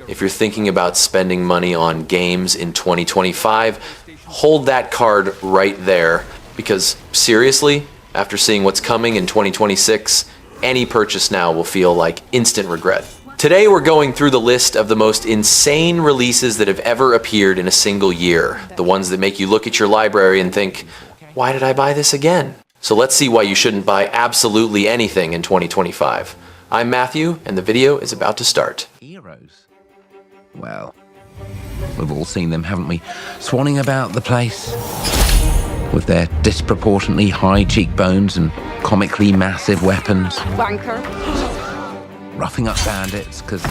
If you're thinking about spending money on games in 2025, hold that card right there, because seriously, after seeing what's coming in 2026, any purchase now will feel like instant regret. Today we're going through the list of the most insane releases that have ever appeared in a single year. The ones that make you look at your library and think, why did I buy this again? So let's see why you shouldn't buy absolutely anything in 2025. I'm Matthew, and the video is about to start. Heroes? Well, we've all seen them, haven't we? Swanning about the place with their disproportionately high cheekbones and comically massive weapons. Wanker. Roughing up bandits, because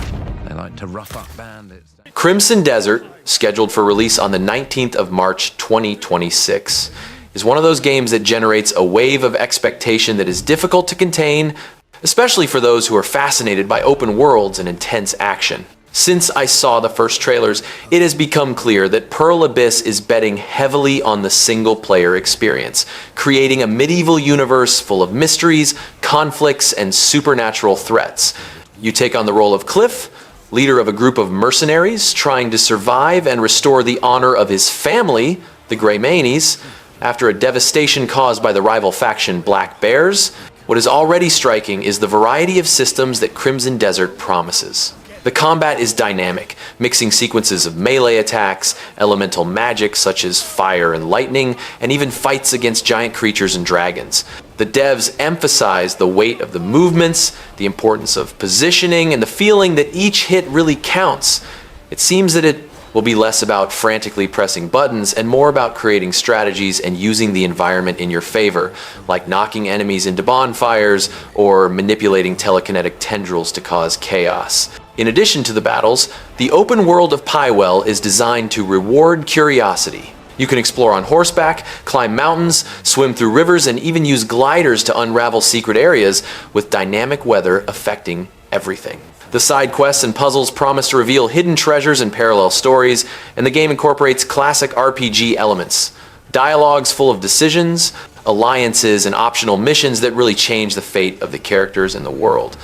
they like to rough up bandits. Crimson Desert, scheduled for release on the 19th of March 2026, is one of those games that generates a wave of expectation that is difficult to contain, especially for those who are fascinated by open worlds and intense action. Since I saw the first trailers, it has become clear that Pearl Abyss is betting heavily on the single-player experience, creating a medieval universe full of mysteries, conflicts, and supernatural threats. You take on the role of Cliff, leader of a group of mercenaries trying to survive and restore the honor of his family, the Grey Manes, after a devastation caused by the rival faction Black Bears. What is already striking is the variety of systems that Crimson Desert promises. The combat is dynamic, mixing sequences of melee attacks, elemental magic such as fire and lightning, and even fights against giant creatures and dragons. The devs emphasize the weight of the movements, the importance of positioning, and the feeling that each hit really counts. It seems that it will be less about frantically pressing buttons and more about creating strategies and using the environment in your favor, like knocking enemies into bonfires or manipulating telekinetic tendrils to cause chaos. In addition to the battles, the open world of Pywell is designed to reward curiosity. You can explore on horseback, climb mountains, swim through rivers, and even use gliders to unravel secret areas, with dynamic weather affecting everything. The side quests and puzzles promise to reveal hidden treasures and parallel stories, and the game incorporates classic RPG elements. Dialogues full of decisions, alliances, and optional missions that really change the fate of the characters and the world.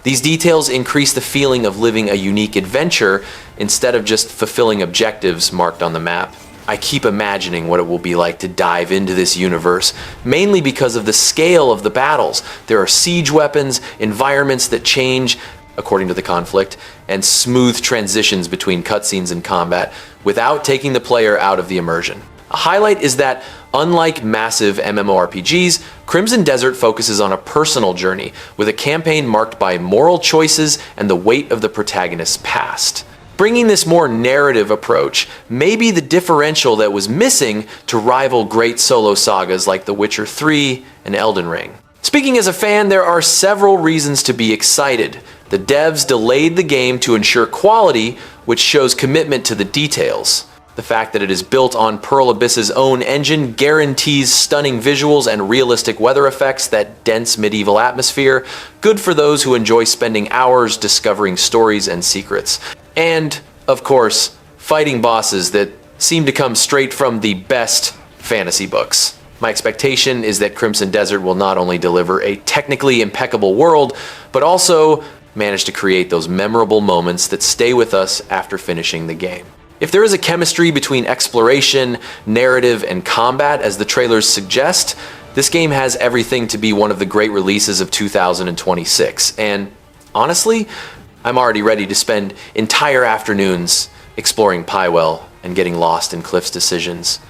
These details increase the feeling of living a unique adventure instead of just fulfilling objectives marked on the map. I keep imagining what it will be like to dive into this universe, mainly because of the scale of the battles. There are siege weapons, environments that change according to the conflict, and smooth transitions between cutscenes and combat without taking the player out of the immersion. A highlight is that, unlike massive MMORPGs, Crimson Desert focuses on a personal journey, with a campaign marked by moral choices and the weight of the protagonist's past. Bringing this more narrative approach may be the differential that was missing to rival great solo sagas like The Witcher 3 and Elden Ring. Speaking as a fan, there are several reasons to be excited. The devs delayed the game to ensure quality, which shows commitment to the details. The fact that it is built on Pearl Abyss's own engine guarantees stunning visuals and realistic weather effects, that dense medieval atmosphere, good for those who enjoy spending hours discovering stories and secrets. And, of course, fighting bosses that seem to come straight from the best fantasy books. My expectation is that Crimson Desert will not only deliver a technically impeccable world, but also manage to create those memorable moments that stay with us after finishing the game. If there is a chemistry between exploration, narrative, and combat, as the trailers suggest, this game has everything to be one of the great releases of 2026. And honestly, I'm already ready to spend entire afternoons exploring Pywell and getting lost in Cliff's decisions.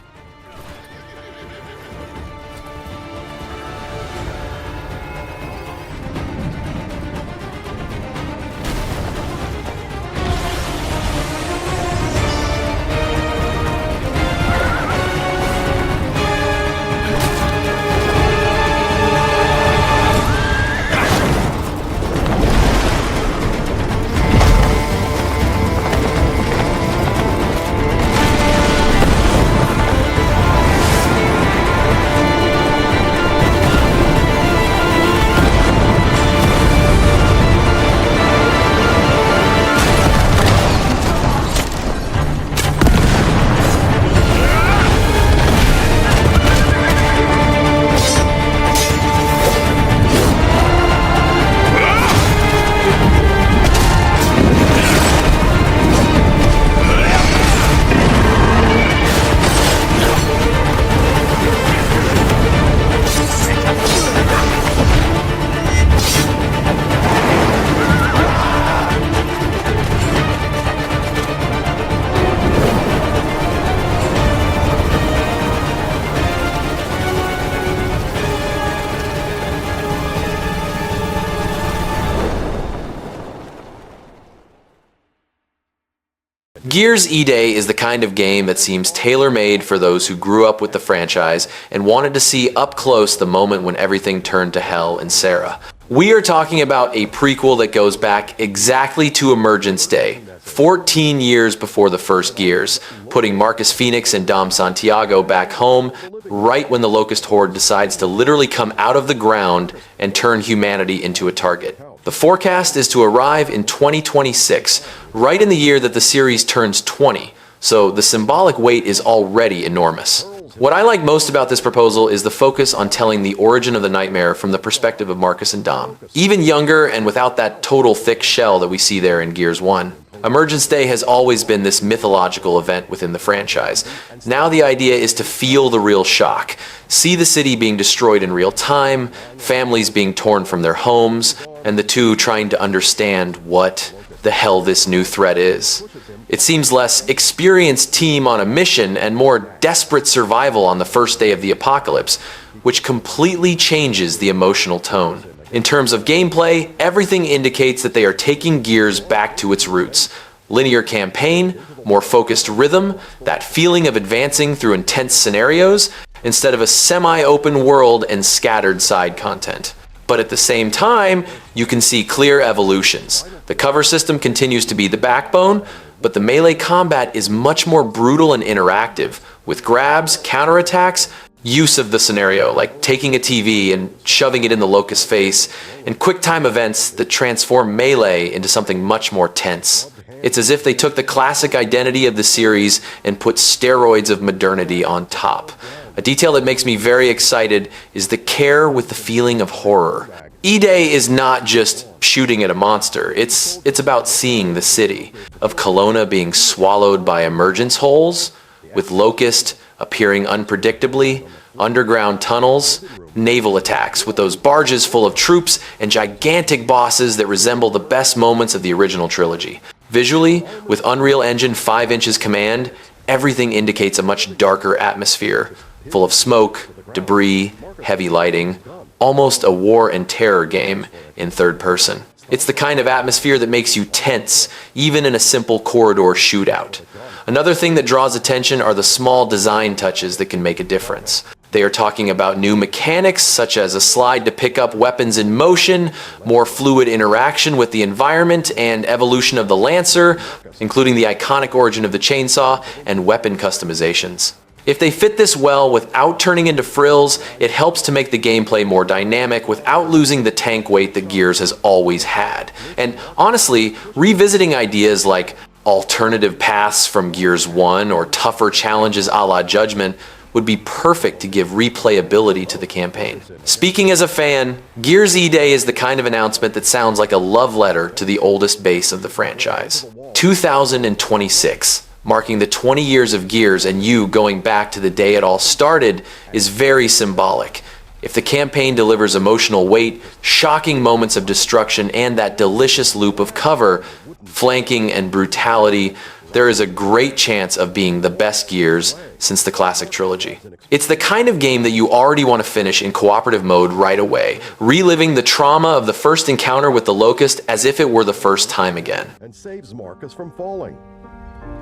Gears E-Day is the kind of game that seems tailor-made for those who grew up with the franchise and wanted to see up close the moment when everything turned to hell in Sarah. We are talking about a prequel that goes back exactly to Emergence Day, 14 years before the first Gears, putting Marcus Phoenix and Dom Santiago back home right when the Locust Horde decides to literally come out of the ground and turn humanity into a target. The forecast is to arrive in 2026, right in the year that the series turns 20, so the symbolic weight is already enormous. What I like most about this proposal is the focus on telling the origin of the nightmare from the perspective of Marcus and Dom. Even younger and without that total thick shell that we see there in Gears 1. Emergence Day has always been this mythological event within the franchise. Now the idea is to feel the real shock. See the city being destroyed in real time, families being torn from their homes, and the two trying to understand what the hell this new threat is. It seems less experienced team on a mission and more desperate survival on the first day of the apocalypse, which completely changes the emotional tone. In terms of gameplay, everything indicates that they are taking Gears back to its roots. Linear campaign, more focused rhythm, that feeling of advancing through intense scenarios, instead of a semi-open world and scattered side content. But at the same time, you can see clear evolutions. The cover system continues to be the backbone, but the melee combat is much more brutal and interactive, with grabs, counterattacks, use of the scenario, like taking a TV and shoving it in the Locust's face, and quick-time events that transform melee into something much more tense. It's as if they took the classic identity of the series and put steroids of modernity on top. A detail that makes me very excited is the care with the feeling of horror. E-Day is not just shooting at a monster, it's about seeing the city, of Kelowna being swallowed by emergence holes, with Locust appearing unpredictably, underground tunnels, naval attacks with those barges full of troops, and gigantic bosses that resemble the best moments of the original trilogy. Visually, with Unreal Engine 5 inches command, everything indicates a much darker atmosphere, full of smoke, debris, heavy lighting, almost a war and terror game in third person. It's the kind of atmosphere that makes you tense, even in a simple corridor shootout. Another thing that draws attention are the small design touches that can make a difference. They are talking about new mechanics, such as a slide to pick up weapons in motion, more fluid interaction with the environment, and evolution of the Lancer, including the iconic origin of the chainsaw, and weapon customizations. If they fit this well without turning into frills, it helps to make the gameplay more dynamic without losing the tank weight that Gears has always had. And honestly, revisiting ideas like alternative paths from Gears 1 or tougher challenges a la Judgment would be perfect to give replayability to the campaign. Speaking as a fan, Gears E-Day is the kind of announcement that sounds like a love letter to the oldest base of the franchise. 2026. Marking the 20 years of Gears and you going back to the day it all started is very symbolic. If the campaign delivers emotional weight, shocking moments of destruction, and that delicious loop of cover, flanking and brutality, there is a great chance of being the best Gears since the classic trilogy. It's the kind of game that you already want to finish in cooperative mode right away, reliving the trauma of the first encounter with the Locust as if it were the first time again. And saves Marcus from falling.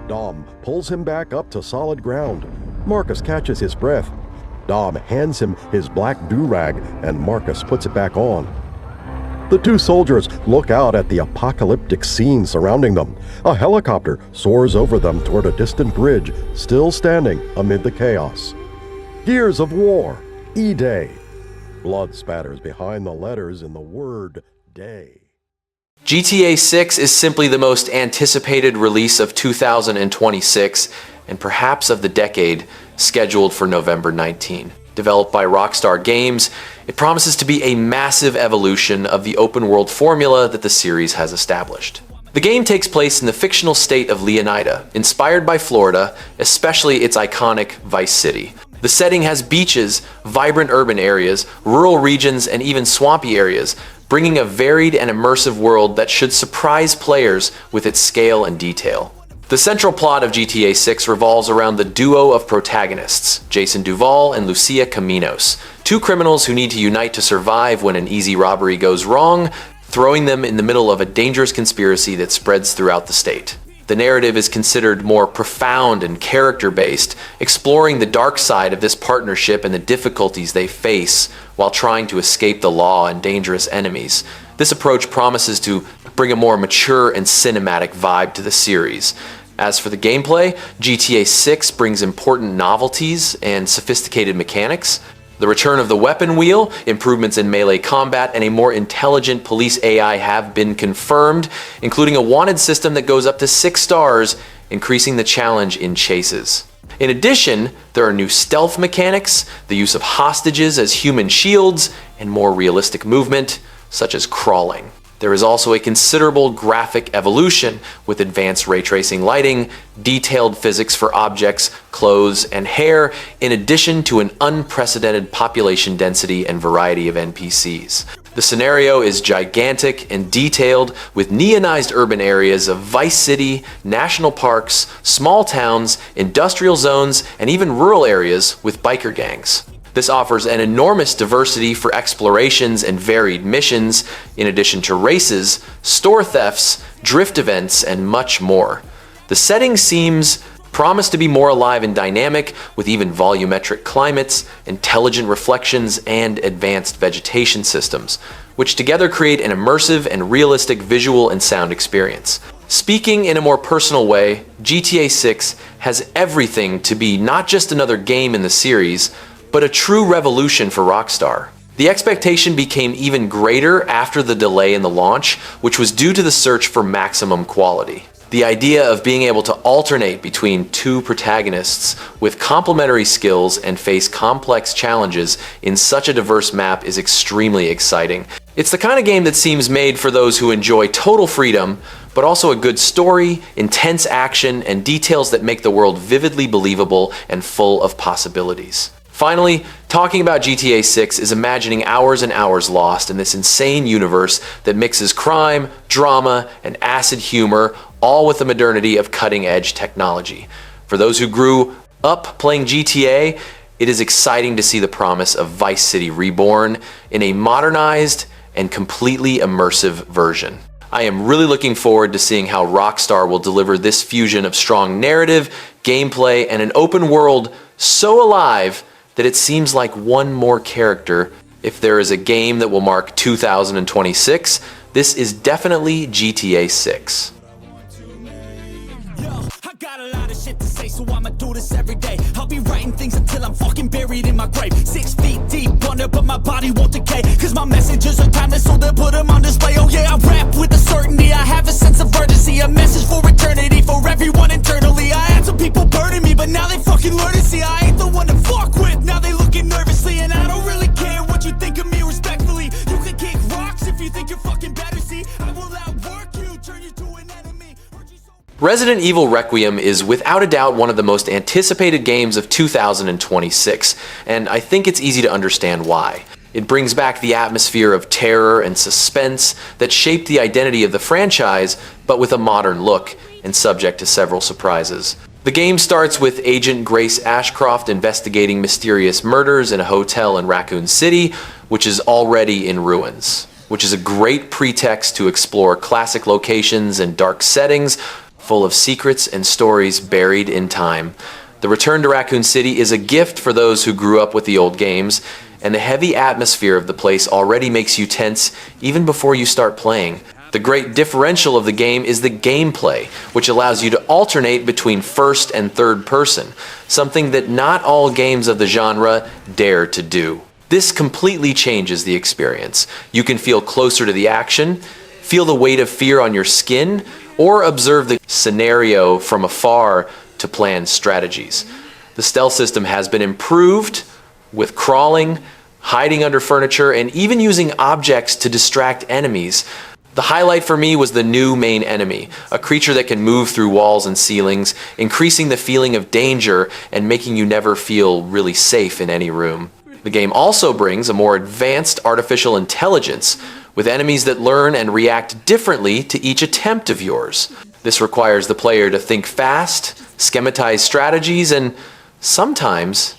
Dom pulls him back up to solid ground. Marcus catches his breath. Dom hands him his black do-rag, and Marcus puts it back on. The two soldiers look out at the apocalyptic scene surrounding them. A helicopter soars over them toward a distant bridge, still standing amid the chaos. Gears of War, E-Day. Blood spatters behind the letters in the word day. GTA 6 is simply the most anticipated release of 2026 and perhaps of the decade, scheduled for November 19. Developed by Rockstar Games, it promises to be a massive evolution of the open world formula that the series has established. The game takes place in the fictional state of Leonida, inspired by Florida, especially its iconic Vice City. The setting has beaches, vibrant urban areas, rural regions, and even swampy areas, bringing a varied and immersive world that should surprise players with its scale and detail. The central plot of GTA 6 revolves around the duo of protagonists, Jason Duval and Lucia Caminos, two criminals who need to unite to survive when an easy robbery goes wrong, throwing them in the middle of a dangerous conspiracy that spreads throughout the state. The narrative is considered more profound and character-based, exploring the dark side of this partnership and the difficulties they face while trying to escape the law and dangerous enemies. This approach promises to bring a more mature and cinematic vibe to the series. As for the gameplay, GTA 6 brings important novelties and sophisticated mechanics. The return of the weapon wheel, improvements in melee combat, and a more intelligent police AI have been confirmed, including a wanted system that goes up to 6 stars, increasing the challenge in chases. In addition, there are new stealth mechanics, the use of hostages as human shields, and more realistic movement, such as crawling. There is also a considerable graphic evolution with advanced ray tracing lighting, detailed physics for objects, clothes, and hair, in addition to an unprecedented population density and variety of NPCs. The scenario is gigantic and detailed, with neonized urban areas of Vice City, national parks, small towns, industrial zones, and even rural areas with biker gangs. This offers an enormous diversity for explorations and varied missions, in addition to races, store thefts, drift events, and much more. The setting seems promised to be more alive and dynamic, with even volumetric climates, intelligent reflections, and advanced vegetation systems, which together create an immersive and realistic visual and sound experience. Speaking in a more personal way, GTA 6 has everything to be not just another game in the series, but a true revolution for Rockstar. The expectation became even greater after the delay in the launch, which was due to the search for maximum quality. The idea of being able to alternate between two protagonists with complementary skills and face complex challenges in such a diverse map is extremely exciting. It's the kind of game that seems made for those who enjoy total freedom, but also a good story, intense action, and details that make the world vividly believable and full of possibilities. Finally, talking about GTA 6 is imagining hours and hours lost in this insane universe that mixes crime, drama, and acid humor, all with the modernity of cutting-edge technology. For those who grew up playing GTA, it is exciting to see the promise of Vice City Reborn in a modernized and completely immersive version. I am really looking forward to seeing how Rockstar will deliver this fusion of strong narrative, gameplay, and an open world so alive that it seems like one more character. If there is a game that will mark 2026, this is definitely GTA 6. I got a lot of shit to say, so I'ma do this every day. I'll be writing things until I'm fucking buried in my grave. 6 feet deep under, but my body won't decay. Cause my messages are timeless, so they'll put them on display. Oh yeah, I rap with a certainty, I have a sense of urgency. A message for eternity, for everyone internally. I had some people burning me, but now they fucking learn to see I ain't the one to fuck with. Now they looking nervously, and I don't really care what you think of me respectfully. You can kick rocks if you think you're fucking better, see. I will outwork you, turn you to an enemy. Resident Evil Requiem is without a doubt one of the most anticipated games of 2026, and I think it's easy to understand why. It brings back the atmosphere of terror and suspense that shaped the identity of the franchise, but with a modern look and subject to several surprises. The game starts with Agent Grace Ashcroft investigating mysterious murders in a hotel in Raccoon City, which is already in ruins, which is a great pretext to explore classic locations and dark settings, full of secrets and stories buried in time. The return to Raccoon City is a gift for those who grew up with the old games, and the heavy atmosphere of the place already makes you tense even before you start playing. The great differential of the game is the gameplay, which allows you to alternate between first and third person, something that not all games of the genre dare to do. This completely changes the experience. You can feel closer to the action, feel the weight of fear on your skin, or observe the scenario from afar to plan strategies. The stealth system has been improved with crawling, hiding under furniture, and even using objects to distract enemies. The highlight for me was the new main enemy, a creature that can move through walls and ceilings, increasing the feeling of danger and making you never feel really safe in any room. The game also brings a more advanced artificial intelligence, with enemies that learn and react differently to each attempt of yours. This requires the player to think fast, schematize strategies, and sometimes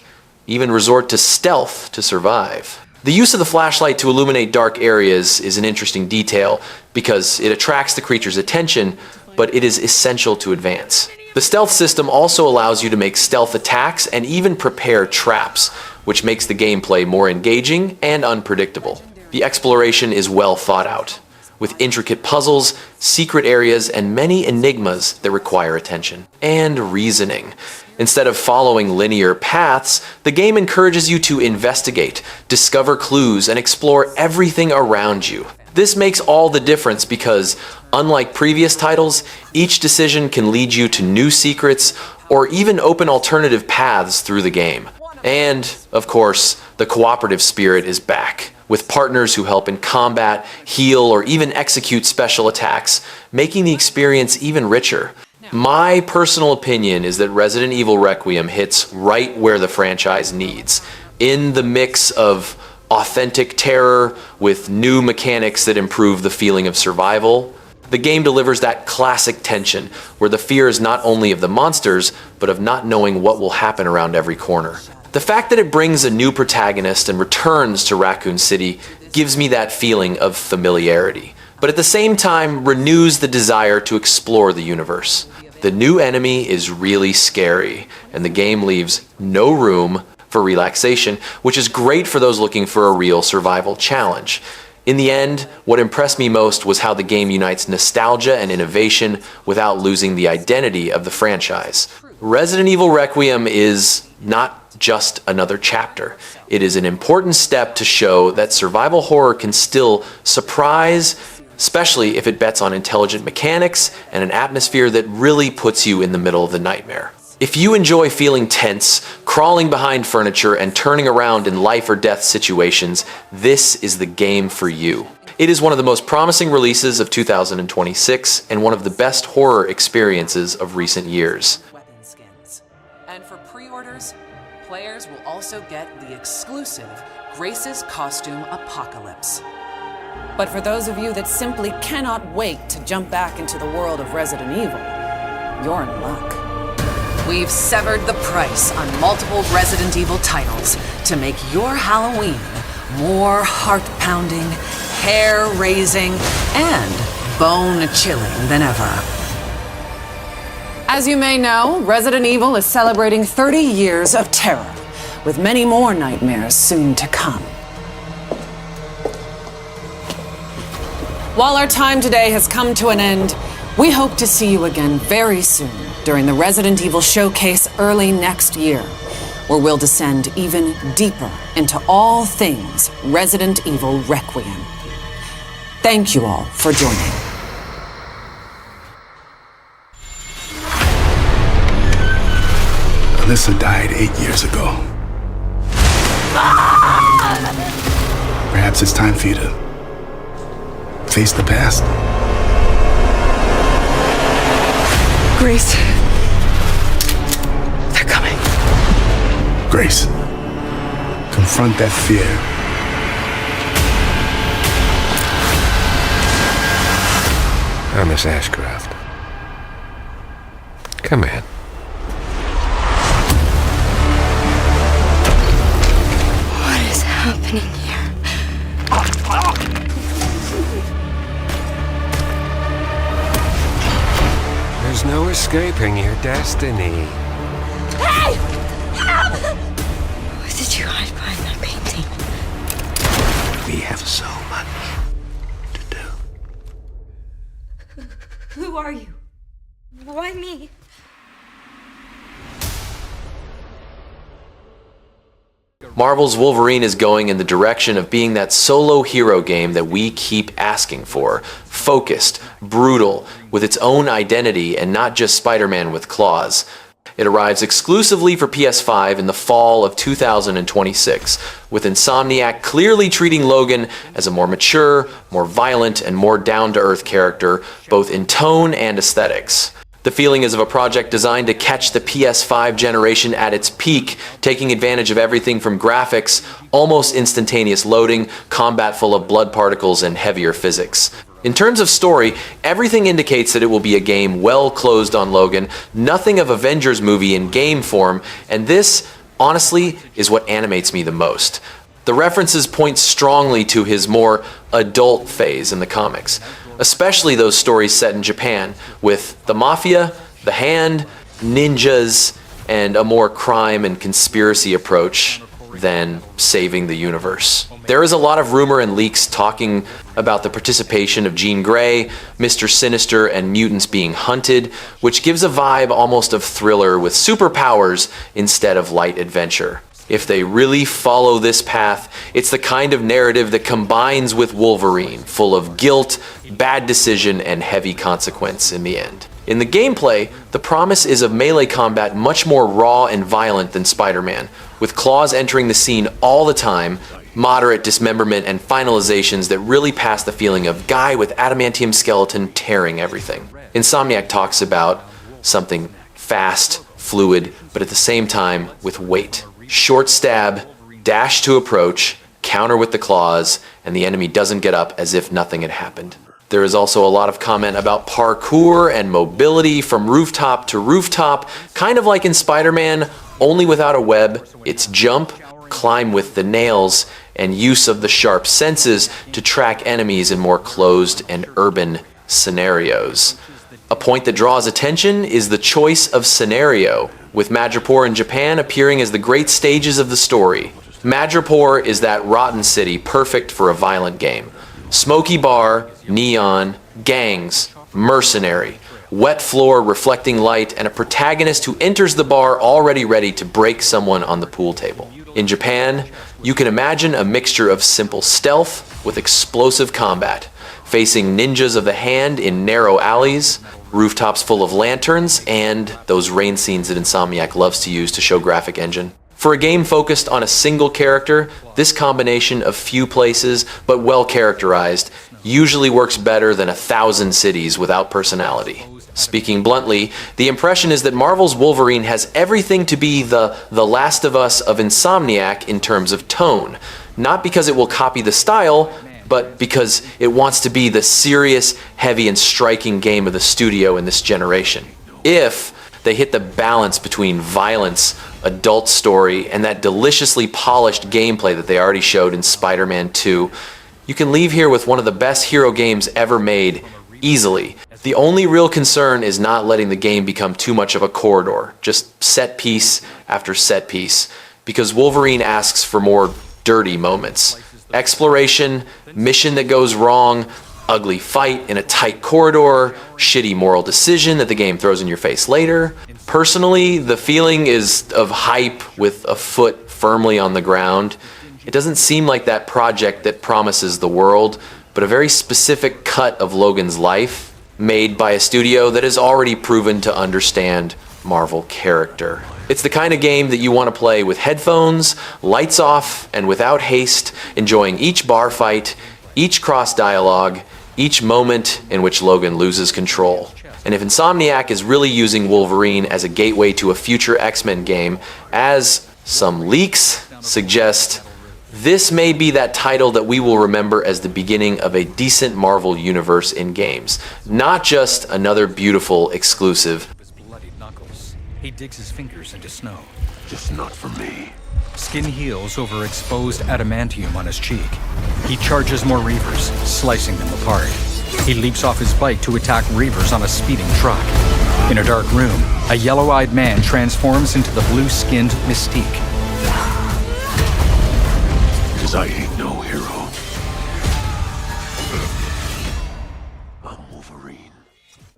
even resort to stealth to survive. The use of the flashlight to illuminate dark areas is an interesting detail because it attracts the creature's attention, but it is essential to advance. The stealth system also allows you to make stealth attacks and even prepare traps, which makes the gameplay more engaging and unpredictable. The exploration is well thought out, with intricate puzzles, secret areas, and many enigmas that require attention and reasoning. Instead of following linear paths, the game encourages you to investigate, discover clues, and explore everything around you. This makes all the difference because, unlike previous titles, each decision can lead you to new secrets or even open alternative paths through the game. And, of course, the cooperative spirit is back, with partners who help in combat, heal, or even execute special attacks, making the experience even richer. My personal opinion is that Resident Evil Requiem hits right where the franchise needs, in the mix of authentic terror with new mechanics that improve the feeling of survival. The game delivers that classic tension, where the fear is not only of the monsters, but of not knowing what will happen around every corner. The fact that it brings a new protagonist and returns to Raccoon City gives me that feeling of familiarity, but at the same time renews the desire to explore the universe. The new enemy is really scary, and the game leaves no room for relaxation, which is great for those looking for a real survival challenge. In the end, what impressed me most was how the game unites nostalgia and innovation without losing the identity of the franchise. Resident Evil Requiem is not just another chapter. It is an important step to show that survival horror can still surprise, especially if it bets on intelligent mechanics and an atmosphere that really puts you in the middle of the nightmare. If you enjoy feeling tense, crawling behind furniture, and turning around in life or death situations, this is the game for you. It is one of the most promising releases of 2026 and one of the best horror experiences of recent years. Weapon skins. And for pre-orders, players will also get the exclusive Grace's Costume Apocalypse. But for those of you that simply cannot wait to jump back into the world of Resident Evil, you're in luck. We've severed the price on multiple Resident Evil titles to make your Halloween more heart-pounding, hair-raising, and bone-chilling than ever. As you may know, Resident Evil is celebrating 30 years of terror, with many more nightmares soon to come. While our time today has come to an end, we hope to see you again very soon during the Resident Evil Showcase early next year, where we'll descend even deeper into all things Resident Evil Requiem. Thank you all for joining. Alyssa died 8 years ago. Perhaps it's time for you to face the past. Grace. They're coming. Grace, confront that fear. Miss Ashcroft. Come in. What is happening here? There's no escaping your destiny. Hey! Help! What did you hide behind that painting? We have so much to do. Who are you? Why me? Marvel's Wolverine is going in the direction of being that solo hero game that we keep asking for. Focused, brutal, with its own identity and not just Spider-Man with claws. It arrives exclusively for PS5 in the fall of 2026, with Insomniac clearly treating Logan as a more mature, more violent, and more down-to-earth character, both in tone and aesthetics. The feeling is of a project designed to catch the PS5 generation at its peak, taking advantage of everything from graphics, almost instantaneous loading, combat full of blood particles, and heavier physics. In terms of story, everything indicates that it will be a game well closed on Logan, nothing of Avengers movie in game form, and this, honestly, is what animates me the most. The references point strongly to his more adult phase in the comics. especially those stories set in Japan, with the mafia, the hand, ninjas, and a more crime and conspiracy approach than saving the universe. There is a lot of rumor and leaks talking about the participation of Jean Grey, Mr. Sinister, and mutants being hunted, which gives a vibe almost of thriller with superpowers instead of light adventure. If they really follow this path, it's the kind of narrative that combines with Wolverine, full of guilt, bad decision, and heavy consequence in the end. In the gameplay, the promise is of melee combat much more raw and violent than Spider-Man, with claws entering the scene all the time, moderate dismemberment and finalizations that really pass the feeling of guy with adamantium skeleton tearing everything. Insomniac talks about something fast, fluid, but at the same time with weight. Short stab, dash to approach, counter with the claws, and the enemy doesn't get up as if nothing had happened. There is also a lot of comment about parkour and mobility from rooftop to rooftop, kind of like in Spider-Man, only without a web. It's jump, climb with the nails, and use of the sharp senses to track enemies in more closed and urban scenarios. A point that draws attention is the choice of scenario, with Madripoor and Japan appearing as the great stages of the story. Madripoor is that rotten city perfect for a violent game. Smoky bar, neon, gangs, mercenary, wet floor reflecting light, and a protagonist who enters the bar already ready to break someone on the pool table. In Japan, you can imagine a mixture of simple stealth with explosive combat, facing ninjas of the hand in narrow alleys, rooftops full of lanterns, and those rain scenes that Insomniac loves to use to show graphic engine. For a game focused on a single character, this combination of few places but well characterized usually works better than 1,000 cities without personality. Speaking bluntly, the impression is that Marvel's Wolverine has everything to be the Last of Us of Insomniac in terms of tone, not because it will copy the style, but because it wants to be the serious, heavy, and striking game of the studio in this generation. If they hit the balance between violence, adult story, and that deliciously polished gameplay that they already showed in Spider-Man 2, you can leave here with one of the best hero games ever made, easily. The only real concern is not letting the game become too much of a corridor, just set piece after set piece, because Wolverine asks for more dirty moments. Exploration, mission that goes wrong, ugly fight in a tight corridor, shitty moral decision that the game throws in your face later. Personally, the feeling is of hype with a foot firmly on the ground. It doesn't seem like that project that promises the world, but a very specific cut of Logan's life, made by a studio that has already proven to understand Marvel character. It's the kind of game that you want to play with headphones, lights off, and without haste, enjoying each bar fight, each cross dialogue, each moment in which Logan loses control. And if Insomniac is really using Wolverine as a gateway to a future X-Men game, as some leaks suggest, this may be that title that we will remember as the beginning of a decent Marvel universe in games, not just another beautiful exclusive. His bloodied knuckles. He digs his fingers into snow. Just not for me. Skin heals over exposed adamantium on his cheek. He charges more Reavers, slicing them apart. He leaps off his bike to attack Reavers on a speeding truck. In a dark room, a yellow-eyed man transforms into the blue-skinned Mystique. Because I ain't no hero. I'm Wolverine.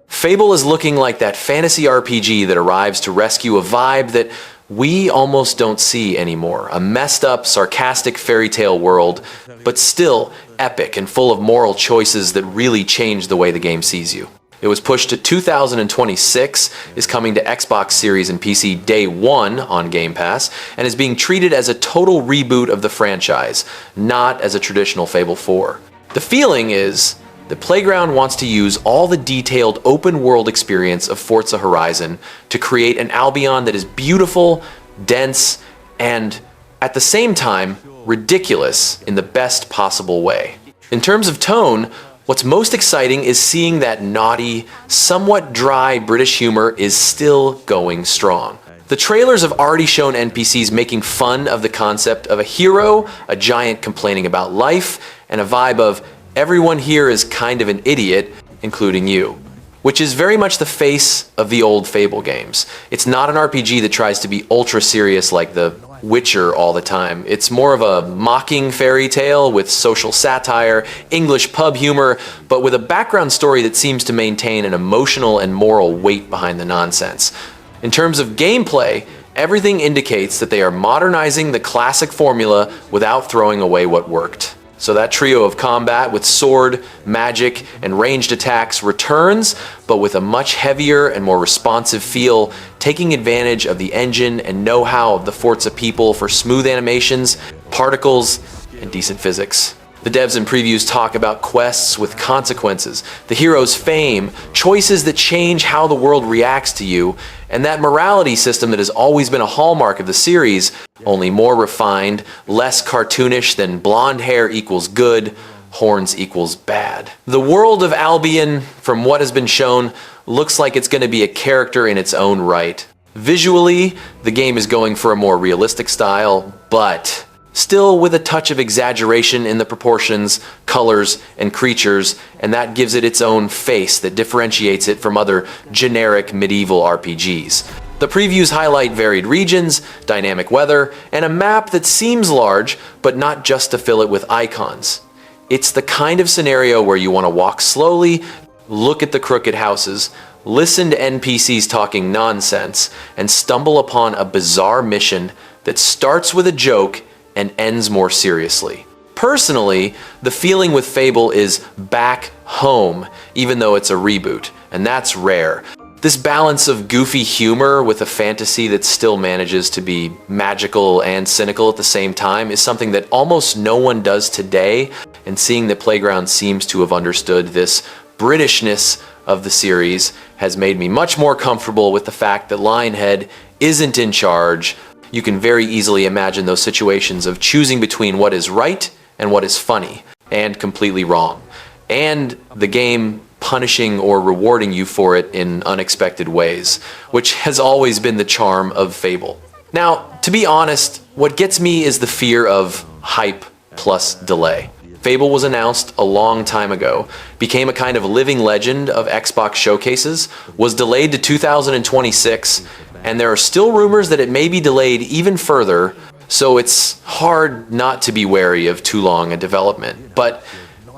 Fable is looking like that fantasy RPG that arrives to rescue a vibe that we almost don't see anymore. A messed up, sarcastic fairy tale world, but still epic and full of moral choices that really change the way the game sees you. It was pushed to 2026, is coming to Xbox Series and PC day one on Game Pass, and is being treated as a total reboot of the franchise, not as a traditional Fable 4. The feeling is that Playground wants to use all the detailed open world experience of Forza Horizon to create an Albion that is beautiful, dense, and at the same time, ridiculous in the best possible way. In terms of tone, what's most exciting is seeing that naughty, somewhat dry British humor is still going strong. The trailers have already shown NPCs making fun of the concept of a hero, a giant complaining about life, and a vibe of everyone here is kind of an idiot, including you. Which is very much the face of the old Fable games. It's not an RPG that tries to be ultra serious like The Witcher all the time. It's more of a mocking fairy tale with social satire, English pub humor, but with a background story that seems to maintain an emotional and moral weight behind the nonsense. In terms of gameplay, everything indicates that they are modernizing the classic formula without throwing away what worked. So that trio of combat with sword, magic, and ranged attacks returns, but with a much heavier and more responsive feel, taking advantage of the engine and know-how of the Forza people for smooth animations, particles, and decent physics. The devs and previews talk about quests with consequences, the hero's fame, choices that change how the world reacts to you, and that morality system that has always been a hallmark of the series, only more refined, less cartoonish than blonde hair equals good, horns equals bad. The world of Albion, from what has been shown, looks like it's going to be a character in its own right. Visually, the game is going for a more realistic style, but still with a touch of exaggeration in the proportions, colors, and creatures, and that gives it its own face that differentiates it from other generic medieval RPGs. The previews highlight varied regions, dynamic weather, and a map that seems large, but not just to fill it with icons. It's the kind of scenario where you want to walk slowly, look at the crooked houses, listen to NPCs talking nonsense, and stumble upon a bizarre mission that starts with a joke and ends more seriously. Personally, the feeling with Fable is back home, even though it's a reboot, and that's rare. This balance of goofy humor with a fantasy that still manages to be magical and cynical at the same time is something that almost no one does today, and seeing that Playground seems to have understood this Britishness of the series has made me much more comfortable with the fact that Lionhead isn't in charge. You can very easily imagine those situations of choosing between what is right and what is funny, and completely wrong, and the game punishing or rewarding you for it in unexpected ways, which has always been the charm of Fable. Now, to be honest, what gets me is the fear of hype plus delay. Fable was announced a long time ago, became a kind of living legend of Xbox showcases, was delayed to 2026, and there are still rumors that it may be delayed even further, so it's hard not to be wary of too long a development. But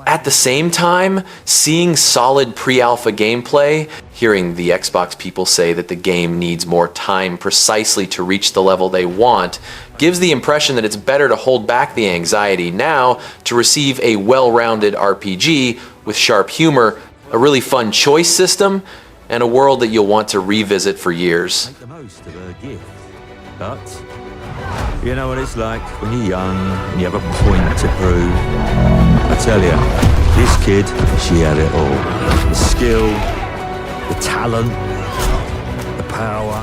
at the same time, seeing solid pre-alpha gameplay, hearing the Xbox people say that the game needs more time precisely to reach the level they want, gives the impression that it's better to hold back the anxiety now to receive a well-rounded RPG with sharp humor, a really fun choice system, and a world that you'll want to revisit for years. Make the most of her gift. But you know what it's like when you're young and you have a point to prove. I tell you, this kid, she had it all. The skill, the talent, the power.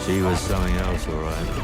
She was something else, all right.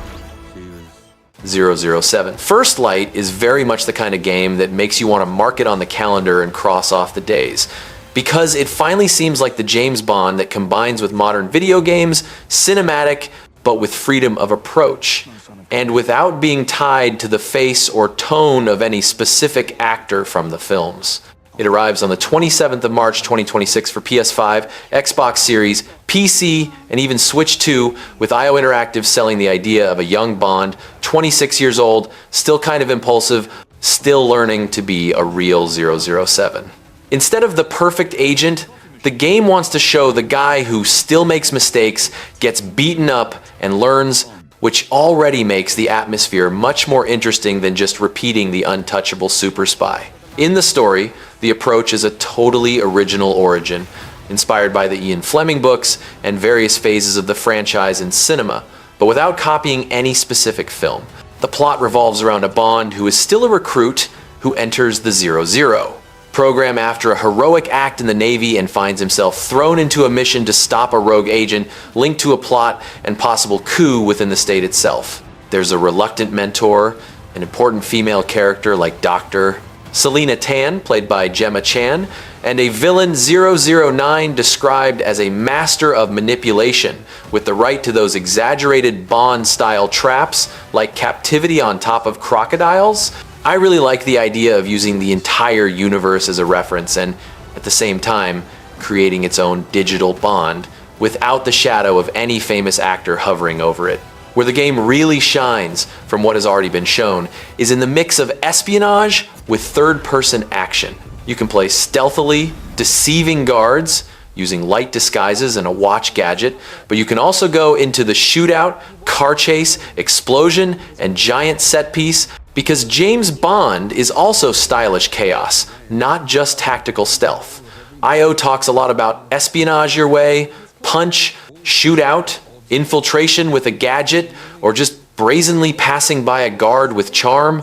007. First Light is very much the kind of game that makes you want to mark it on the calendar and cross off the days, because it finally seems like the James Bond that combines with modern video games, cinematic, but with freedom of approach, and without being tied to the face or tone of any specific actor from the films. It arrives on the 27th of March 2026 for PS5, Xbox Series, PC, and even Switch 2, with IO Interactive selling the idea of a young Bond, 26 years old, still kind of impulsive, still learning to be a real 007. Instead of the perfect agent, the game wants to show the guy who still makes mistakes, gets beaten up, and learns, which already makes the atmosphere much more interesting than just repeating the untouchable super spy. In the story, the approach is a totally original origin, inspired by the Ian Fleming books and various phases of the franchise in cinema, but without copying any specific film. The plot revolves around a Bond who is still a recruit who enters the 00 program after a heroic act in the Navy and finds himself thrown into a mission to stop a rogue agent linked to a plot and possible coup within the state itself. There's a reluctant mentor, an important female character like Dr. Selena Tan, played by Gemma Chan, and a villain 009 described as a master of manipulation, with the right to those exaggerated Bond-style traps like captivity on top of crocodiles. I really like the idea of using the entire universe as a reference and, at the same time, creating its own digital Bond without the shadow of any famous actor hovering over it. Where the game really shines from what has already been shown is in the mix of espionage with third-person action. You can play stealthily, deceiving guards, using light disguises and a watch gadget, but you can also go into the shootout, car chase, explosion, and giant set piece, because James Bond is also stylish chaos, not just tactical stealth. IO talks a lot about espionage your way, punch, shootout, infiltration with a gadget, or just brazenly passing by a guard with charm,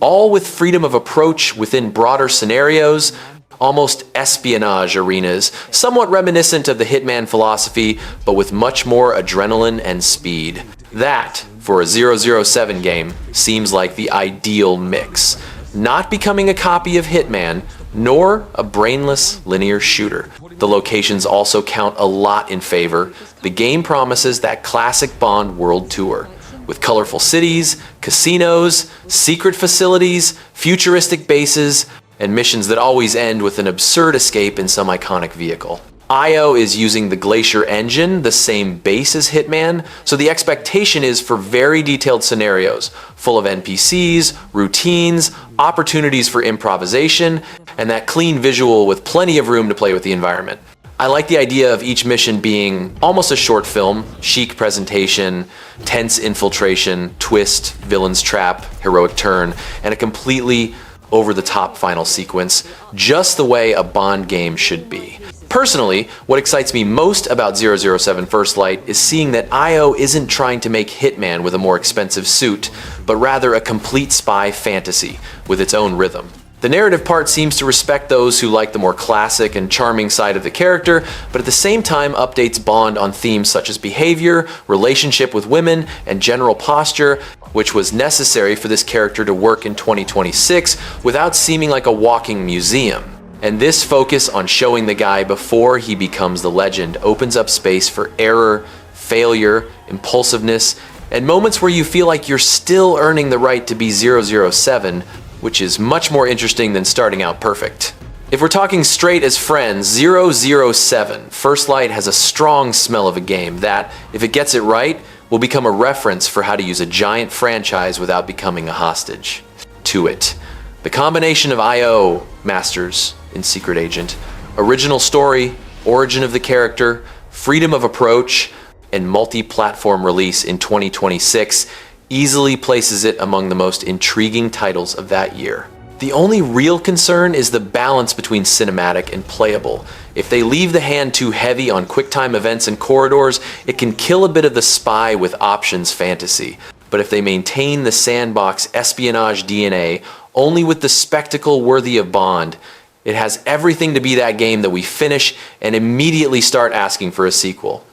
all with freedom of approach within broader scenarios, almost espionage arenas, somewhat reminiscent of the Hitman philosophy, but with much more adrenaline and speed. That, for a 007 game, seems like the ideal mix. Not becoming a copy of Hitman, nor a brainless linear shooter. The locations also count a lot in favor. The game promises that classic Bond world tour, with colorful cities, casinos, secret facilities, futuristic bases, and missions that always end with an absurd escape in some iconic vehicle. IO is using the Glacier engine, the same base as Hitman, so the expectation is for very detailed scenarios, full of NPCs, routines, opportunities for improvisation, and that clean visual with plenty of room to play with the environment. I like the idea of each mission being almost a short film, chic presentation, tense infiltration, twist, villain's trap, heroic turn, and a completely over-the-top final sequence, just the way a Bond game should be. Personally, what excites me most about 007 First Light is seeing that IO isn't trying to make Hitman with a more expensive suit, but rather a complete spy fantasy with its own rhythm. The narrative part seems to respect those who like the more classic and charming side of the character, but at the same time updates Bond on themes such as behavior, relationship with women, and general posture, which was necessary for this character to work in 2026 without seeming like a walking museum. And this focus on showing the guy before he becomes the legend opens up space for error, failure, impulsiveness, and moments where you feel like you're still earning the right to be 007, which is much more interesting than starting out perfect. If we're talking straight as friends, 007 First Light has a strong smell of a game that, if it gets it right, will become a reference for how to use a giant franchise without becoming a hostage to it. The combination of IO masters in Secret Agent, original story, origin of the character, freedom of approach, and multi-platform release in 2026 easily places it among the most intriguing titles of that year. The only real concern is the balance between cinematic and playable. If they leave the hand too heavy on QuickTime events and corridors, it can kill a bit of the spy with options fantasy. But if they maintain the sandbox espionage DNA, only with the spectacle worthy of Bond, it has everything to be that game that we finish and immediately start asking for a sequel.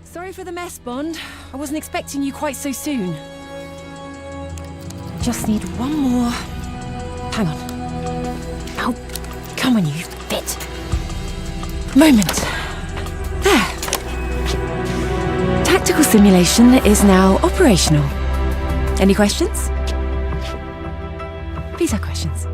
Sorry for the mess, Bond. I wasn't expecting you quite so soon. Just need one more... Hang on. Oh, come on, you bit. Moment. There. Tactical simulation is now operational. Any questions? Please have questions.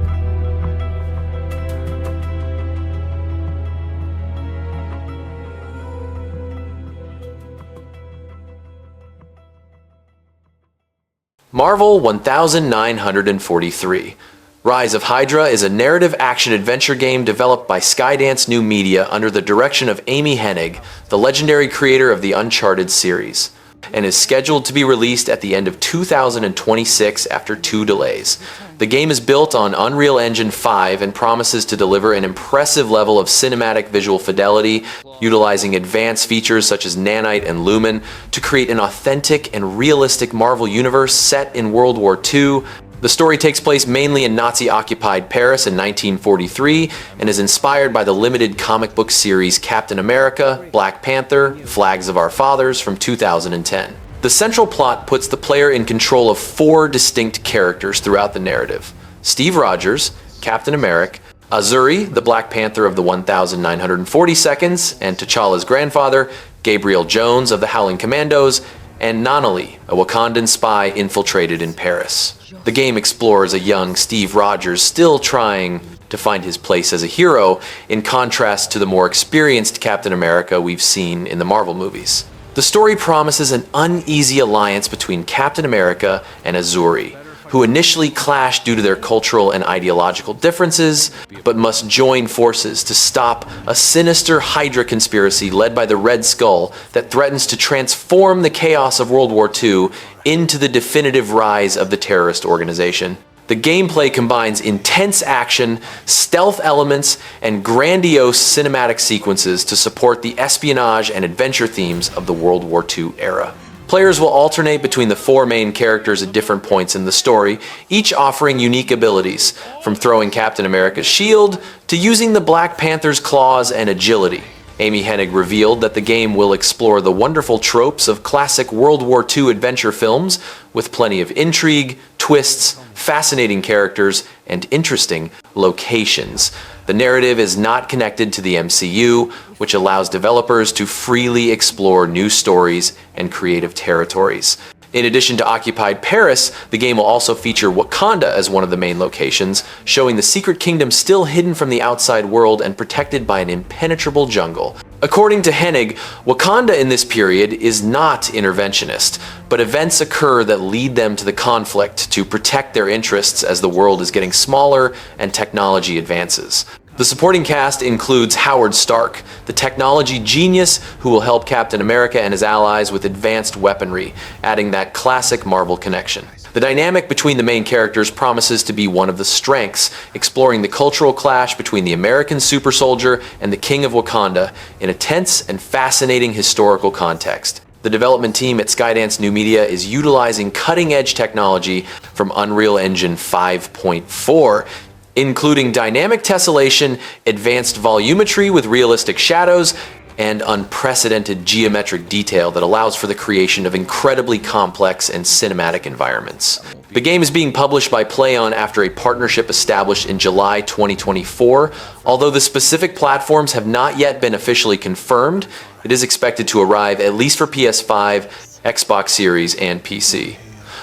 Marvel 1943. Rise of Hydra is a narrative action-adventure game developed by Skydance New Media under the direction of Amy Hennig, the legendary creator of the Uncharted series, and is scheduled to be released at the end of 2026 after 2 delays. The game is built on Unreal Engine 5 and promises to deliver an impressive level of cinematic visual fidelity, utilizing advanced features such as nanite and lumen to create an authentic and realistic Marvel universe set in World War II. The story takes place mainly in Nazi-occupied Paris in 1943 and is inspired by the limited comic book series Captain America, Black Panther, Flags of Our Fathers from 2010. The central plot puts the player in control of 4 distinct characters throughout the narrative: Steve Rogers, Captain America, Azuri, the Black Panther of the 1940 Seconds, and T'Challa's grandfather, Gabriel Jones of the Howling Commandos, and Nanali, a Wakandan spy infiltrated in Paris. The game explores a young Steve Rogers still trying to find his place as a hero, in contrast to the more experienced Captain America we've seen in the Marvel movies. The story promises an uneasy alliance between Captain America and Azuri, who initially clash due to their cultural and ideological differences, but must join forces to stop a sinister Hydra conspiracy led by the Red Skull that threatens to transform the chaos of World War II into the definitive rise of the terrorist organization. The gameplay combines intense action, stealth elements, and grandiose cinematic sequences to support the espionage and adventure themes of the World War II era. Players will alternate between the four main characters at different points in the story, each offering unique abilities, from throwing Captain America's shield to using the Black Panther's claws and agility. Amy Hennig revealed that the game will explore the wonderful tropes of classic World War II adventure films, with plenty of intrigue, twists, fascinating characters, and interesting locations. The narrative is not connected to the MCU, which allows developers to freely explore new stories and creative territories. In addition to occupied Paris, the game will also feature Wakanda as one of the main locations, showing the secret kingdom still hidden from the outside world and protected by an impenetrable jungle. According to Hennig, Wakanda in this period is not interventionist, but events occur that lead them to the conflict to protect their interests as the world is getting smaller and technology advances. The supporting cast includes Howard Stark, the technology genius who will help Captain America and his allies with advanced weaponry, adding that classic Marvel connection. The dynamic between the main characters promises to be one of the strengths, exploring the cultural clash between the American super soldier and the King of Wakanda in a tense and fascinating historical context. The development team at Skydance New Media is utilizing cutting-edge technology from Unreal Engine 5.4, including dynamic tessellation, advanced volumetry with realistic shadows, and unprecedented geometric detail that allows for the creation of incredibly complex and cinematic environments. The game is being published by PlayOn after a partnership established in July 2024. Although the specific platforms have not yet been officially confirmed, it is expected to arrive at least for PS5, Xbox Series, and PC.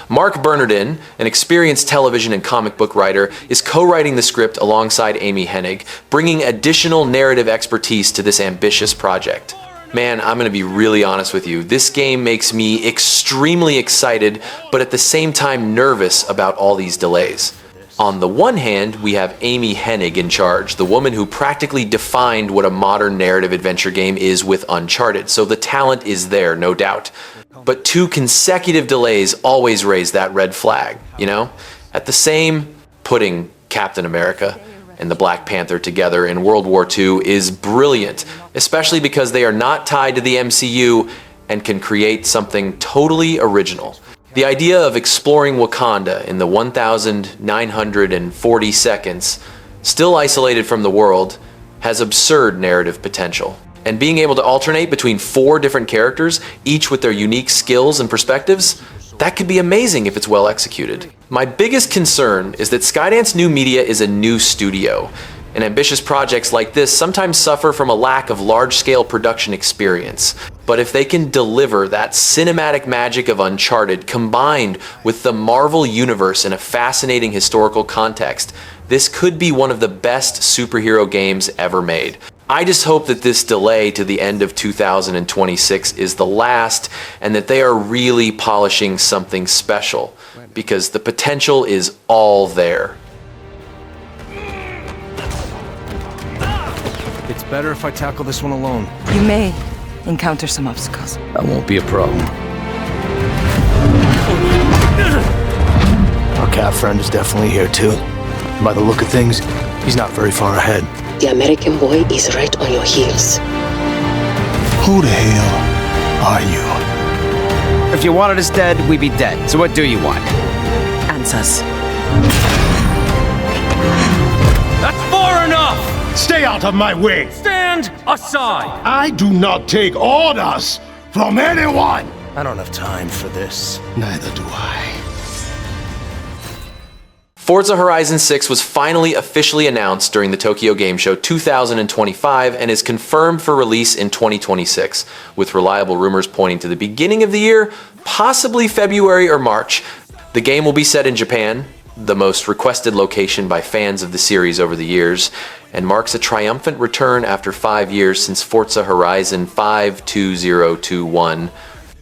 Mark Bernardin, an experienced television and comic book writer, is co-writing the script alongside Amy Hennig, bringing additional narrative expertise to this ambitious project. Man, I'm gonna be really honest with you, this game makes me extremely excited, but at the same time nervous about all these delays. On the one hand, we have Amy Hennig in charge, the woman who practically defined what a modern narrative adventure game is with Uncharted, so the talent is there, no doubt. But 2 consecutive delays always raise that red flag, you know? At the same, putting Captain America and the Black Panther together in World War II is brilliant, especially because they are not tied to the MCU and can create something totally original. The idea of exploring Wakanda in the 1,940 seconds, still isolated from the world, has absurd narrative potential. And being able to alternate between 4 different characters, each with their unique skills and perspectives, that could be amazing if it's well executed. My biggest concern is that Skydance New Media is a new studio, and ambitious projects like this sometimes suffer from a lack of large-scale production experience. But if they can deliver that cinematic magic of Uncharted combined with the Marvel universe in a fascinating historical context, this could be one of the best superhero games ever made. I just hope that this delay to the end of 2026 is the last, and that they are really polishing something special, because the potential is all there. It's better if I tackle this one alone. You may encounter some obstacles. That won't be a problem. Our cat friend is definitely here too. And by the look of things, he's not very far ahead. The American boy is right on your heels. Who the hell are you? If you wanted us dead, we'd be dead. So what do you want? Answers. That's far enough! Stay out of my way! Stand aside! I do not take orders from anyone! I don't have time for this. Neither do I. Forza Horizon 6 was finally officially announced during the Tokyo Game Show 2025 and is confirmed for release in 2026, with reliable rumors pointing to the beginning of the year, possibly February or March. The game will be set in Japan, the most requested location by fans of the series over the years, and marks a triumphant return after 5 years since Forza Horizon 5-2021,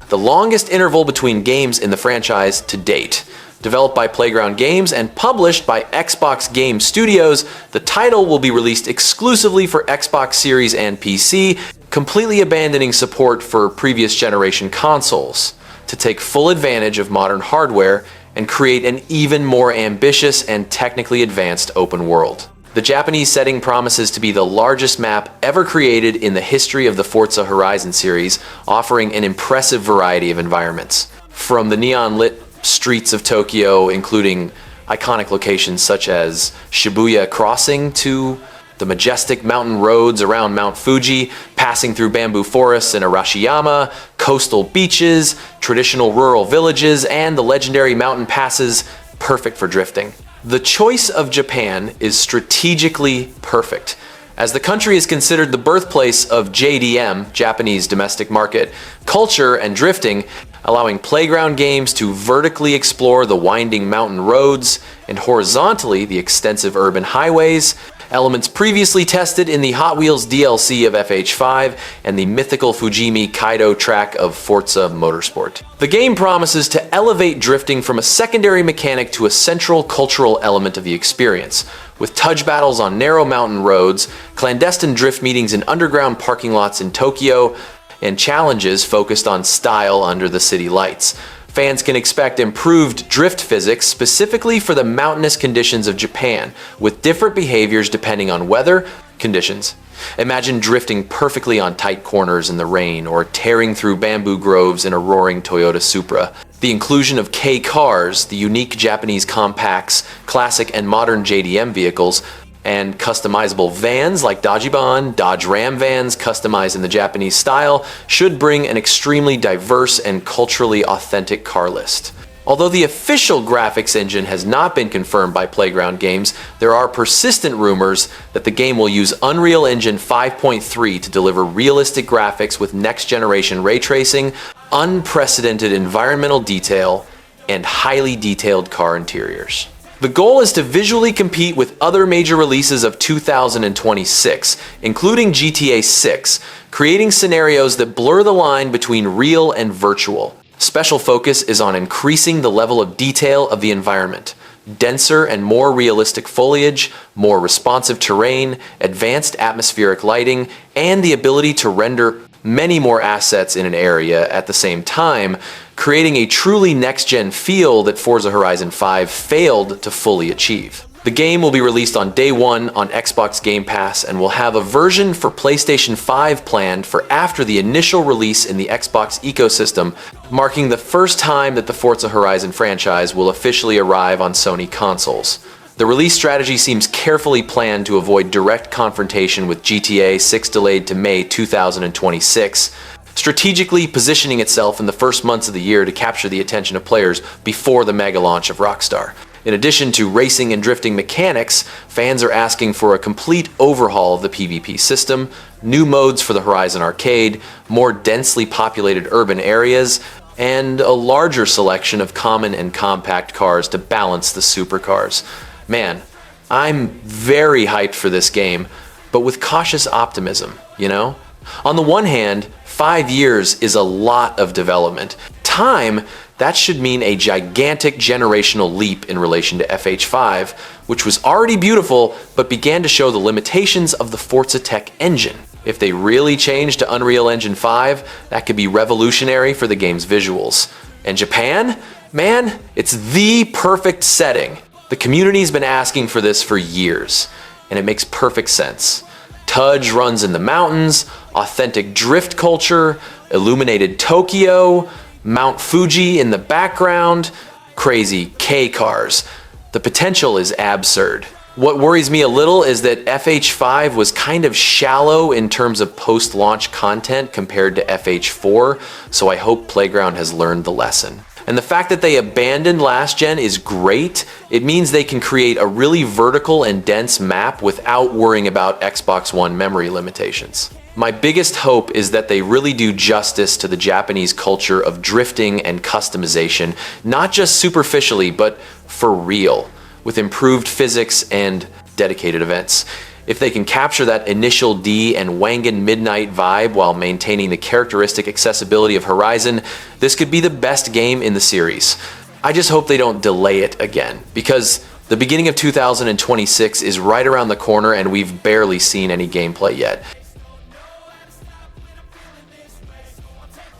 the longest interval between games in the franchise to date. Developed by Playground Games and published by Xbox Game Studios, the title will be released exclusively for Xbox Series and PC, completely abandoning support for previous generation consoles, to take full advantage of modern hardware and create an even more ambitious and technically advanced open world. The Japanese setting promises to be the largest map ever created in the history of the Forza Horizon series, offering an impressive variety of environments. From the neon-lit streets of Tokyo, including iconic locations such as Shibuya Crossing, to the majestic mountain roads around Mount Fuji, passing through bamboo forests in Arashiyama, coastal beaches, traditional rural villages, and the legendary mountain passes, perfect for drifting. The choice of Japan is strategically perfect, as the country is considered the birthplace of JDM, Japanese domestic market, culture and drifting, allowing Playground Games to vertically explore the winding mountain roads and horizontally the extensive urban highways, elements previously tested in the Hot Wheels DLC of FH5 and the mythical Fujimi Kaido track of Forza Motorsport. The game promises to elevate drifting from a secondary mechanic to a central cultural element of the experience, with tudge battles on narrow mountain roads, clandestine drift meetings in underground parking lots in Tokyo, and challenges focused on style under the city lights. Fans can expect improved drift physics specifically for the mountainous conditions of Japan, with different behaviors depending on weather conditions. Imagine drifting perfectly on tight corners in the rain, or tearing through bamboo groves in a roaring Toyota Supra. The inclusion of K cars, the unique Japanese compacts, classic and modern JDM vehicles, and customizable vans like Dajiban, Dodge Ram vans customized in the Japanese style, should bring an extremely diverse and culturally authentic car list. Although the official graphics engine has not been confirmed by Playground Games, there are persistent rumors that the game will use Unreal Engine 5.3 to deliver realistic graphics with next-generation ray tracing, unprecedented environmental detail, and highly detailed car interiors. The goal is to visually compete with other major releases of 2026, including GTA 6, creating scenarios that blur the line between real and virtual. Special focus is on increasing the level of detail of the environment. Denser and more realistic foliage, more responsive terrain, advanced atmospheric lighting, and the ability to render many more assets in an area at the same time, creating a truly next-gen feel that Forza Horizon 5 failed to fully achieve. The game will be released on day one on Xbox Game Pass and will have a version for PlayStation 5 planned for after the initial release in the Xbox ecosystem, marking the first time that the Forza Horizon franchise will officially arrive on Sony consoles. The release strategy seems carefully planned to avoid direct confrontation with GTA 6 delayed to May 2026, strategically positioning itself in the first months of the year to capture the attention of players before the mega launch of Rockstar. In addition to racing and drifting mechanics, fans are asking for a complete overhaul of the PvP system, new modes for the Horizon Arcade, more densely populated urban areas, and a larger selection of common and compact cars to balance the supercars. Man, I'm very hyped for this game, but with cautious optimism, you know? On the one hand, 5 years is a lot of development. Time, that should mean a gigantic generational leap in relation to FH5, which was already beautiful, but began to show the limitations of the Forza Tech engine. If they really change to Unreal Engine 5, that could be revolutionary for the game's visuals. And Japan? Man, it's the perfect setting. The community's been asking for this for years, and it makes perfect sense. Tudge runs in the mountains, authentic drift culture, illuminated Tokyo, Mount Fuji in the background, crazy K cars. The potential is absurd. What worries me a little is that FH5 was kind of shallow in terms of post-launch content compared to FH4, so I hope Playground has learned the lesson. And the fact that they abandoned last gen is great. It means they can create a really vertical and dense map without worrying about Xbox One memory limitations. My biggest hope is that they really do justice to the Japanese culture of drifting and customization, not just superficially, but for real, with improved physics and dedicated events. If they can capture that initial D and Wangan Midnight vibe while maintaining the characteristic accessibility of Horizon, this could be the best game in the series. I just hope they don't delay it again, because the beginning of 2026 is right around the corner and we've barely seen any gameplay yet.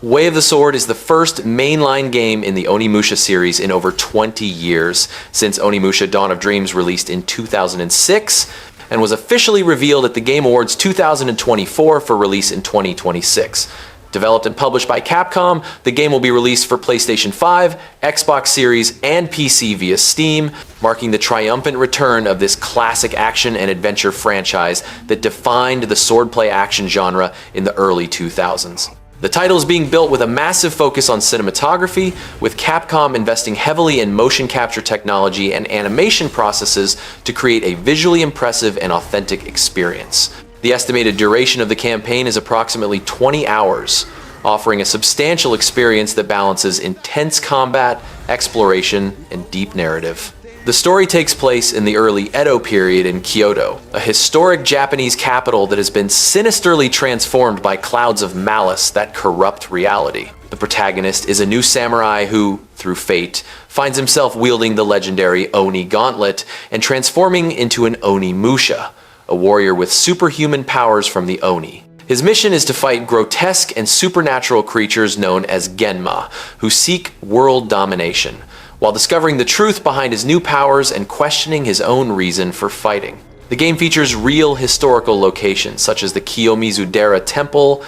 Way of the Sword is the first mainline game in the Onimusha series in over 20 years, since Onimusha Dawn of Dreams released in 2006 and was officially revealed at the Game Awards 2024 for release in 2026. Developed and published by Capcom, the game will be released for PlayStation 5, Xbox Series, and PC via Steam, marking the triumphant return of this classic action and adventure franchise that defined the swordplay action genre in the early 2000s. The title is being built with a massive focus on cinematography, with Capcom investing heavily in motion capture technology and animation processes to create a visually impressive and authentic experience. The estimated duration of the campaign is approximately 20 hours, offering a substantial experience that balances intense combat, exploration, and deep narrative. The story takes place in the early Edo period in Kyoto, a historic Japanese capital that has been sinisterly transformed by clouds of malice that corrupt reality. The protagonist is a new samurai who, through fate, finds himself wielding the legendary Oni Gauntlet and transforming into an Onimusha, a warrior with superhuman powers from the Oni. His mission is to fight grotesque and supernatural creatures known as Genma, who seek world domination, while discovering the truth behind his new powers and questioning his own reason for fighting. The game features real historical locations, such as the Kiyomizu-dera Temple,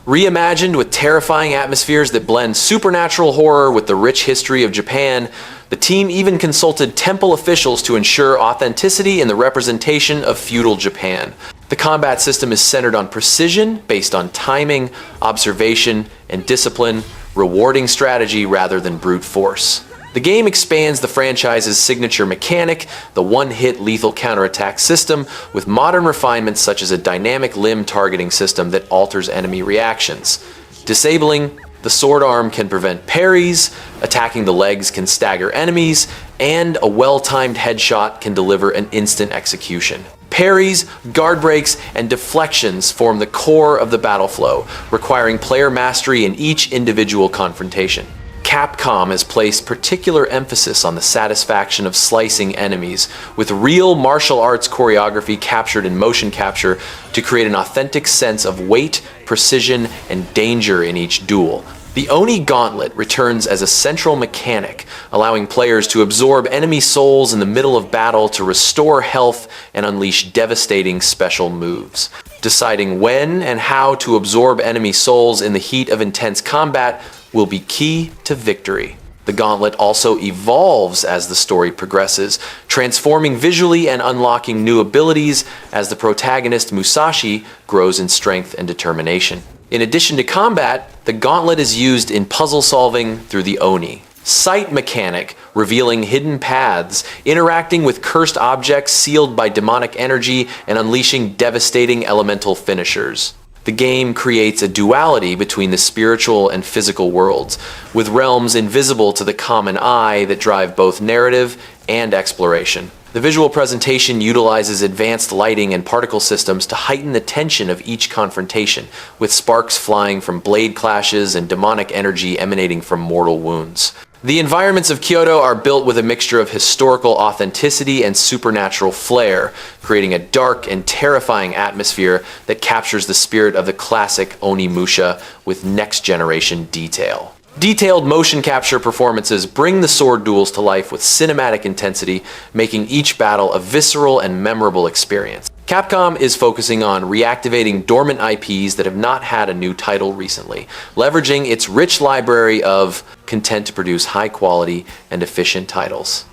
reimagined with terrifying atmospheres that blend supernatural horror with the rich history of Japan. The team even consulted temple officials to ensure authenticity in the representation of feudal Japan. The combat system is centered on precision, based on timing, observation, and discipline, rewarding strategy rather than brute force. The game expands the franchise's signature mechanic, the one-hit lethal counterattack system, with modern refinements such as a dynamic limb targeting system that alters enemy reactions. Disabling the sword arm can prevent parries, attacking the legs can stagger enemies, and a well-timed headshot can deliver an instant execution. Parries, guard breaks, and deflections form the core of the battle flow, requiring player mastery in each individual confrontation. Capcom has placed particular emphasis on the satisfaction of slicing enemies, with real martial arts choreography captured in motion capture to create an authentic sense of weight, precision, and danger in each duel. The Oni Gauntlet returns as a central mechanic, allowing players to absorb enemy souls in the middle of battle to restore health and unleash devastating special moves. Deciding when and how to absorb enemy souls in the heat of intense combat will be key to victory. The Gauntlet also evolves as the story progresses, transforming visually and unlocking new abilities as the protagonist Musashi grows in strength and determination. In addition to combat, the Gauntlet is used in puzzle solving through the Oni. Sight mechanic, revealing hidden paths, interacting with cursed objects sealed by demonic energy, and unleashing devastating elemental finishers. The game creates a duality between the spiritual and physical worlds, with realms invisible to the common eye that drive both narrative and exploration. The visual presentation utilizes advanced lighting and particle systems to heighten the tension of each confrontation, with sparks flying from blade clashes and demonic energy emanating from mortal wounds. The environments of Kyoto are built with a mixture of historical authenticity and supernatural flair, creating a dark and terrifying atmosphere that captures the spirit of the classic Onimusha with next-generation detail. Detailed motion capture performances bring the sword duels to life with cinematic intensity, making each battle a visceral and memorable experience. Capcom is focusing on reactivating dormant IPs that have not had a new title recently, leveraging its rich library of content to produce high-quality and efficient titles.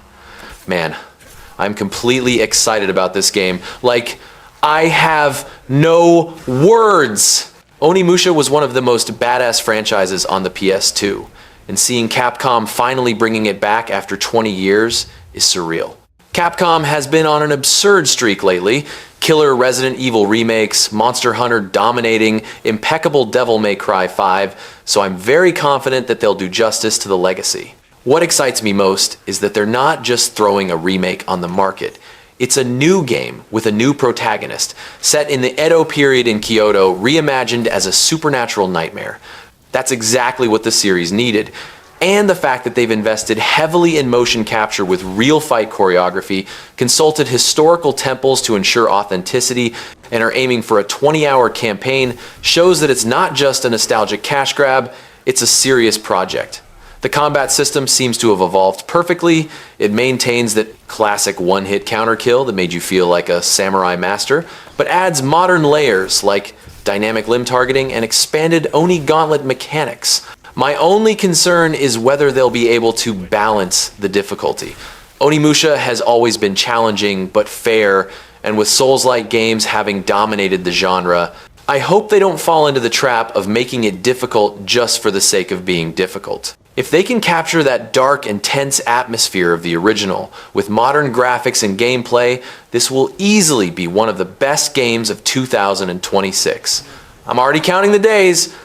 Man, I'm completely excited about this game. Like, I have no words! Onimusha was one of the most badass franchises on the PS2. and seeing Capcom finally bringing it back after 20 years is surreal. Capcom has been on an absurd streak lately. Killer Resident Evil remakes, Monster Hunter dominating, impeccable Devil May Cry 5, so I'm very confident that they'll do justice to the legacy. What excites me most is that they're not just throwing a remake on the market. It's a new game with a new protagonist, set in the Edo period in Kyoto, reimagined as a supernatural nightmare. That's exactly what the series needed. And the fact that they've invested heavily in motion capture with real fight choreography, consulted historical temples to ensure authenticity, and are aiming for a 20-hour campaign shows that it's not just a nostalgic cash grab, it's a serious project. The combat system seems to have evolved perfectly. It maintains that classic one-hit counter kill that made you feel like a samurai master, but adds modern layers like dynamic limb targeting and expanded Oni gauntlet mechanics. My only concern is whether they'll be able to balance the difficulty. Onimusha has always been challenging but fair, and with Souls-like games having dominated the genre, I hope they don't fall into the trap of making it difficult just for the sake of being difficult. If they can capture that dark and tense atmosphere of the original with modern graphics and gameplay, this will easily be one of the best games of 2026. I'm already counting the days.